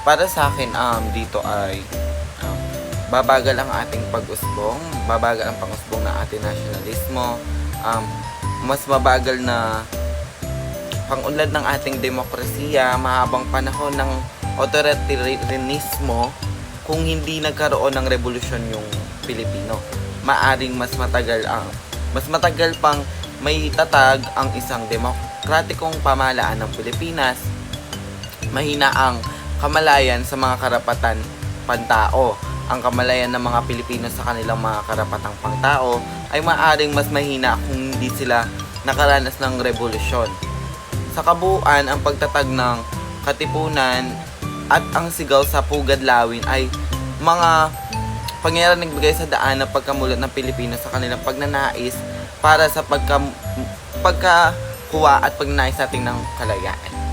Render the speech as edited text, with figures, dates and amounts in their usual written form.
Para sa akin, dito ay um, babagal ang ating pag-usbong, babagal ang pang-usbong ng ating nasyonalismo, mas mabagal na pang-unlad ng ating demokrasiya, mahabang panahon ng authoritarianismo kung hindi nagkaroon ng revolusyon yung Pilipino. Maaring mas matagal pang may tatag ang isang demokratikong pamahalaan ng Pilipinas, mahina ang kamalayan sa mga karapatan pantao. Ang kamalayan ng mga Pilipino sa kanilang mga karapatang pangtao ay maaring mas mahina kung hindi sila nakaranas ng revolusyon. Sa kabuuan, ang pagtatag ng katipunan at ang sigaw sa pugad lawin ay mga pangyayari nagbigay sa daan ng pagkamulat ng Pilipino sa kanilang pagnanais para sa pagkakuha at pagnanais natin ng kalayaan.